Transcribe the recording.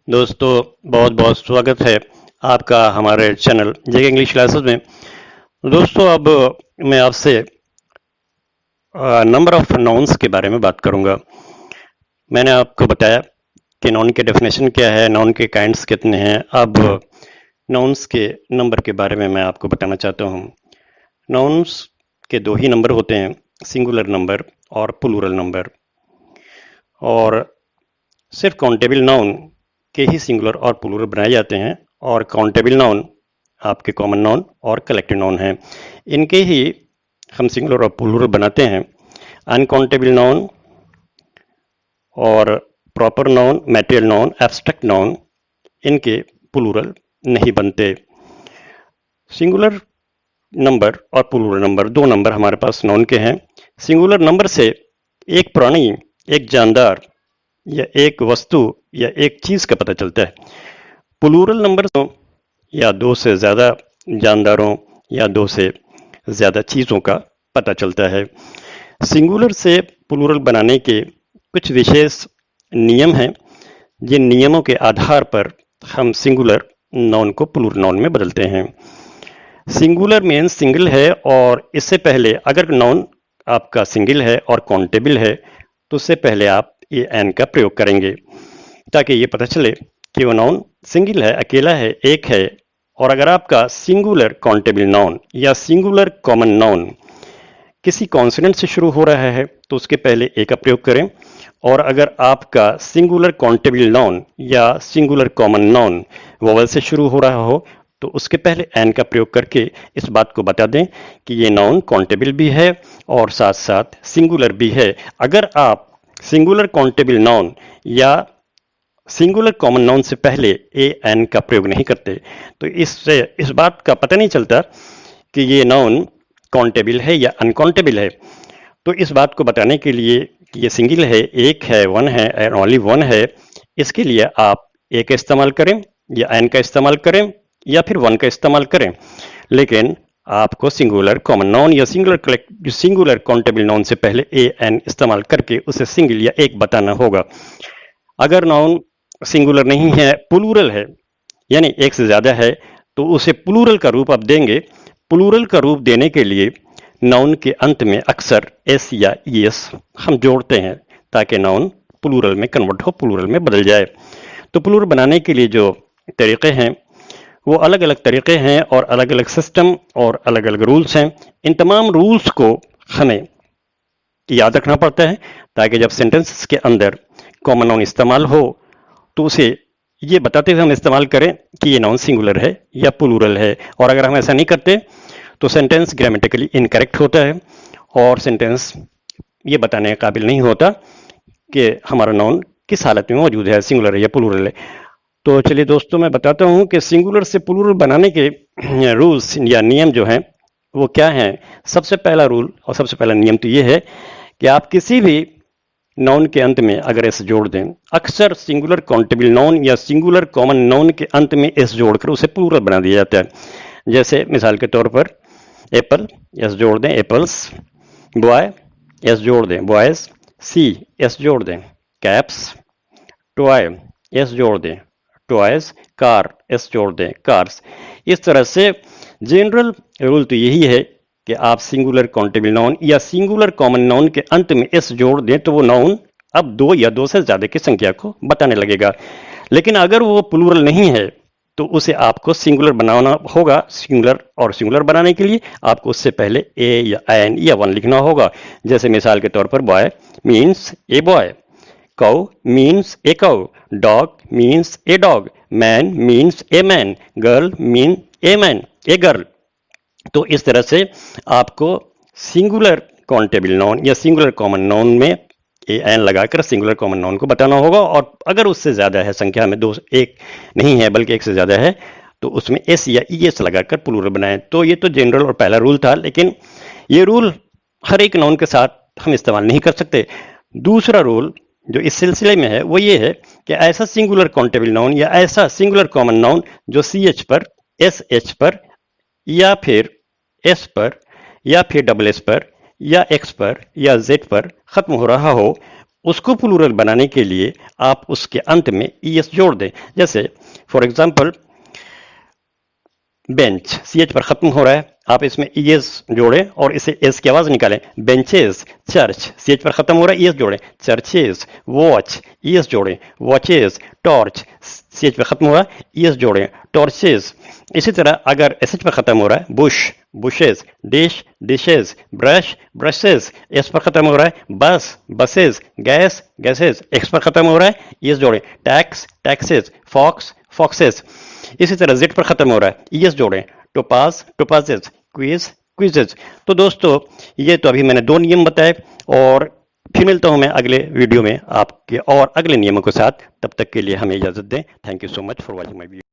दोस्तों, बहुत बहुत स्वागत है आपका हमारे चैनल जेके इंग्लिश क्लासेस में। दोस्तों, अब मैं आपसे नंबर ऑफ नाउन्स के बारे में बात करूंगा। मैंने आपको बताया कि नाउन के डेफिनेशन क्या है, नाउन के काइंड्स कितने हैं। अब नाउन्स के नंबर के बारे में मैं आपको बताना चाहता हूं। नाउन्स के दो ही नंबर होते हैं, सिंगुलर नंबर और प्लूरल नंबर। और सिर्फ काउंटेबल नाउन के ही सिंगुलर और प्लूरल बनाए जाते हैं, और काउंटेबल नाउन आपके कॉमन नाउन और कलेक्टिव नाउन हैं। इनके ही हम सिंगुलर और प्लूरल बनाते हैं। अनकाउंटेबल नाउन और proper noun, material noun, abstract noun, इनके प्लूरल नहीं बनते। सिंगुलर नंबर और प्लूरल नंबर, दो नंबर हमारे पास नाउन के हैं। सिंगुलर नंबर से एक प्राणी, एक जानदार या एक वस्तु या एक चीज का पता चलता है। प्लूरल नंबर या दो से ज्यादा जानदारों या दो से ज्यादा चीजों का पता चलता है। सिंगुलर से प्लूरल बनाने के कुछ विशेष नियम हैं, जिन नियमों के आधार पर हम सिंगुलर नाउन को प्लूरल नाउन में बदलते हैं। सिंगुलर मीन्स सिंगल है, और इससे पहले अगर नाउन आपका सिंगल है और काउंटेबल है तो उससे पहले आप ये एन का प्रयोग करेंगे, ताकि ये पता चले कि वो नाउन सिंगल है, अकेला है, एक है। और अगर आपका सिंगुलर काउंटेबल नाउन या सिंगुलर कॉमन नाउन किसी कॉन्सोनेंट से शुरू हो रहा है तो उसके पहले ए का प्रयोग करें। और अगर आपका सिंगुलर काउंटेबल नाउन या सिंगुलर कॉमन नाउन वोवल से शुरू हो रहा हो तो उसके पहले एन का प्रयोग करके इस बात को बता दें कि ये नाउन काउंटेबल भी है और साथ साथ सिंगुलर भी है। अगर आप सिंगुलर काउंटेबल नाउन या सिंगुलर कॉमन नाउन से पहले ए एन का प्रयोग नहीं करते तो इससे इस बात का पता नहीं चलता कि ये नाउन काउंटेबल है या अनकाउंटेबल है। तो इस बात को बताने के लिए कि ये सिंगल है, एक है, वन है एंड ओनली वन है, इसके लिए आप ए का इस्तेमाल करें या एन का इस्तेमाल करें या फिर वन का इस्तेमाल करें। लेकिन आपको सिंगुलर कॉमन नाउन या सिंगुलर काउंटेबल नाउन से पहले ए एन इस्तेमाल करके उसे सिंगल या एक बताना होगा। अगर नाउन सिंगुलर नहीं है, प्लूरल है, यानी एक से ज्यादा है, तो उसे प्लूरल का रूप आप देंगे। प्लूरल का रूप देने के लिए नाउन के अंत में अक्सर एस या ईएस हम जोड़ते हैं, ताकि नाउन प्लूरल में कन्वर्ट हो, प्लूरल में बदल जाए। तो प्लूरल बनाने के लिए जो तरीके हैं वो अलग अलग तरीके हैं और अलग अलग सिस्टम और अलग अलग रूल्स हैं। इन तमाम रूल्स को हमें याद रखना पड़ता है, ताकि जब सेंटेंसेस के अंदर कॉमन नाउन इस्तेमाल हो तो उसे ये बताते हुए हम इस्तेमाल करें कि ये नाउन सिंगुलर है या प्लूरल है। और अगर हम ऐसा नहीं करते तो सेंटेंस ग्रामेटिकली इनकरेक्ट होता है और सेंटेंस ये बताने के काबिल नहीं होता कि हमारा नाउन किस हालत में मौजूद है, सिंगुलर है या प्लूरल है। तो चलिए दोस्तों, मैं बताता हूं कि सिंगुलर से प्लूरल बनाने के रूल्स या नियम जो हैं वो क्या हैं। सबसे पहला रूल और सबसे पहला नियम तो ये है कि आप किसी भी नाउन के अंत में अगर एस जोड़ दें, अक्सर सिंगुलर काउंटेबल नाउन या सिंगुलर कॉमन नाउन के अंत में एस जोड़कर उसे प्लूरल बना दिया जाता है। जैसे मिसाल के तौर पर एप्पल, एस जोड़ दें एप्पल्स। बॉय, एस जोड़ दें बॉयज। सी, एस जोड़ दें कैप्स। टॉय, एस जोड़ दें टॉयज। कार, एस जोड़ दें कार्स। इस तरह से जनरल रूल तो यही है कि आप सिंगुलर काउंटेबल नाउन या सिंगुलर कॉमन नाउन के अंत में एस जोड़ दें तो वो नाउन अब दो या दो से ज्यादा की संख्या को बताने लगेगा। लेकिन अगर वो प्लूरल नहीं है तो उसे आपको सिंगुलर बनाना होगा। सिंगुलर और सिंगुलर बनाने के लिए आपको उससे पहले ए या एन या वन लिखना होगा। जैसे मिसाल के तौर पर boy means a boy, cow means a cow, dog means a dog, man means a man, girl mean a man, a girl। तो इस तरह से आपको सिंगुलर काउंटेबल नाउन या सिंगुलर कॉमन नाउन में ए एन लगाकर सिंगुलर कॉमन नाउन को बताना होगा। और अगर उससे ज्यादा है संख्या में, दो, एक नहीं है बल्कि एक से ज्यादा है, तो उसमें एस या ई एस लगाकर प्लूरल बनाएं। तो ये तो जनरल और पहला रूल था, लेकिन ये रूल हर एक नाउन के साथ हम इस्तेमाल नहीं कर सकते। दूसरा रूल जो इस सिलसिले में है वो ये है कि ऐसा सिंगुलर काउंटेबल नाउन या ऐसा सिंगुलर कॉमन नाउन जो सी एच पर, एस एच पर या फिर एस पर या फिर डबल एस पर या एक्स पर या जेड पर खत्म हो रहा हो, उसको प्लूरल बनाने के लिए आप उसके अंत में ईएस जोड़ दें। जैसे फॉर एग्जांपल बेंच सीएच पर खत्म हो रहा है, आप इसमें ईएस जोड़ें और इसे एस की आवाज निकालें। बेंचेस, चर्च सीएच पर खत्म हो रहा है, ईएस जोड़ें। चर्चेस, वॉच ईएस जोड़ें। वॉचेस, टॉर्च सीएच पर खत्म हो रहा है, ईएस जोड़ें। टॉर्चेस। इसी तरह अगर एसएच पर खत्म हो रहा है, Bush, bushes, dish, dishes, brush, brushes S पर खत्म हो रहा है, बस, बसेस, गैस, गैसेस एक्स पर खत्म हो रहा है, ईएस जोड़ें। Tax, taxes, fox, foxes. इसी तरह जेड पर खत्म हो रहा है, ईएस जोड़ें। Topaz, topazes, quiz, quizzes. तो दोस्तों ये तो अभी मैंने 2 नियम बताए और फिर मिलता हूं मैं अगले वीडियो में आपके और अगले नियमों के साथ। तब तक के लिए हमें इजाजत दें। Thank you so much for watching my video.